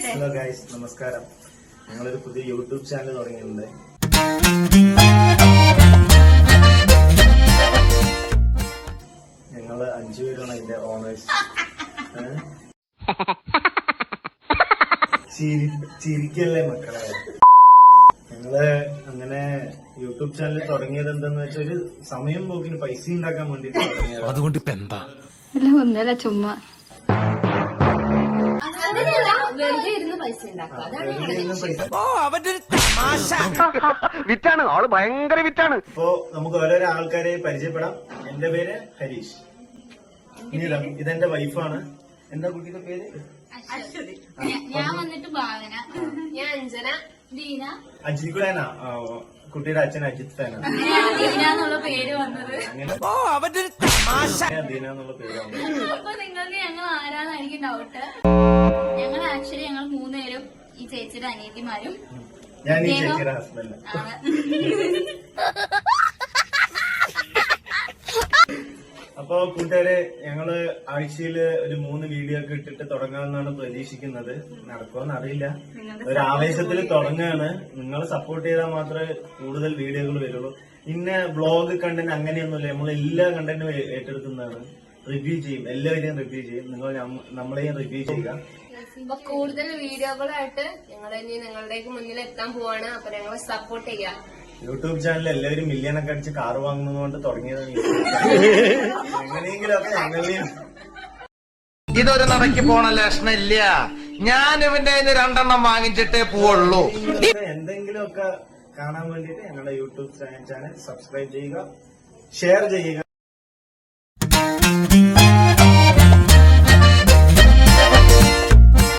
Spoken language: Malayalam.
ഹലോ ഗൈസ്, നമസ്കാരം. ഞങ്ങളൊരു പുതിയ യൂട്യൂബ് ചാനൽ തുടങ്ങിയിട്ടുണ്ട്. ഞങ്ങള് 5 പേരാണ് അതിന്റെ ഓണേഴ്സ്. ചിരിക്കല്ലേ മക്കളെ. ഞങ്ങള് അങ്ങനെ യൂട്യൂബ് ചാനൽ തുടങ്ങിയത് എന്താന്ന് വെച്ചാൽ ഒരു സമയം പോക്കിന് പൈസ ഉണ്ടാക്കാൻ വേണ്ടിട്ട് തുടങ്ങിയത്. അതുകൊണ്ട് ഇപ്പൊ എന്താ ഒന്നല്ല ചുമ്മാ വിറ്റാണ് ആള്, ഭയങ്കര വിറ്റാണ്. ഇപ്പോ നമുക്ക് ഓരോരോ ആൾക്കാരെ പരിചയപ്പെടാം. എന്റെ പേര് ഹരീഷ്. ഇതെന്റെ വൈഫാണ്. എന്താ കുട്ടിയുടെ പേര്? ഞാൻ വന്നിട്ട് ഭാവന, ഞാൻ അഞ്ജന, ദീന. അജിത് ഖുറാന. കുട്ടിയുടെ അച്ഛൻ അജിത് ഫാനാണ്. ദീന എന്നുള്ള പേര് വന്നത്. അങ്ങനെ ദീന എന്നുള്ള പേര് വന്നത്. അപ്പൊ നിങ്ങൾക്ക് ഞങ്ങൾ ആരാന്ന് എനിക്ക് ഡൗട്ട്. ഞങ്ങൾ ആക്ച്വലി ഞങ്ങൾ 3 പേരും ഈ ചേച്ചിയുടെ അനിയത്തിമാരും ഞാൻ ഈ ചേച്ചിയുടെ ഹസ്ബൻഡ്. അപ്പൊ കൂട്ടുകാരെ, ഞങ്ങള് ആഴ്ചയില് ഒരു 3 വീഡിയോ ഒക്കെ ഇട്ടിട്ട് തുടങ്ങാമെന്നാണ് പ്രതീക്ഷിക്കുന്നത്. നടക്കുമെന്ന് അറിയില്ല. ഒരു ആവേശത്തിൽ തുടങ്ങുകയാണ്. നിങ്ങൾ സപ്പോർട്ട് ചെയ്താൽ മാത്രമേ കൂടുതൽ വീഡിയോകൾ വരുള്ളൂ. പിന്നെ വ്ളോഗ് കണ്ടന്റ് അങ്ങനെയൊന്നുമില്ല. നമ്മൾ എല്ലാ കണ്ടന്റും ഏറ്റെടുക്കുന്നതാണ്. റിവ്യൂ ചെയ്യും, എല്ലാവരെയും റിവ്യൂ ചെയ്യും. നിങ്ങൾ നമ്മളെയും റിവ്യൂ ചെയ്യുക. അപ്പൊ കൂടുതൽ വീഡിയോകളായിട്ട് ഞങ്ങൾ ഇനി നിങ്ങളുടേക്ക് മുന്നിൽ എത്താൻ പോവാണ്. അപ്പൊ ഞങ്ങളെ സപ്പോർട്ട് ചെയ്യാം. യൂട്യൂബ് ചാനൽ എല്ലാവരും മില്യണൊക്കെ അടിച്ച് കാറ് വാങ്ങുന്നതുകൊണ്ട് തുടങ്ങിയതാണ്. എങ്ങനെയെങ്കിലും ഒക്കെ ഞങ്ങളെയും ഇതൊരു നടക്ക് പോണ ലക്ഷണില്ല. ഞാൻ ഇവന്റെ 2 വാങ്ങിച്ചിട്ടേ പോവുള്ളൂ. എന്തെങ്കിലുമൊക്കെ കാണാൻ വേണ്ടിയിട്ട് ഞങ്ങളുടെ യൂട്യൂബ് ചാനൽ സബ്സ്ക്രൈബ് ചെയ്യുക, ഷെയർ ചെയ്യുക.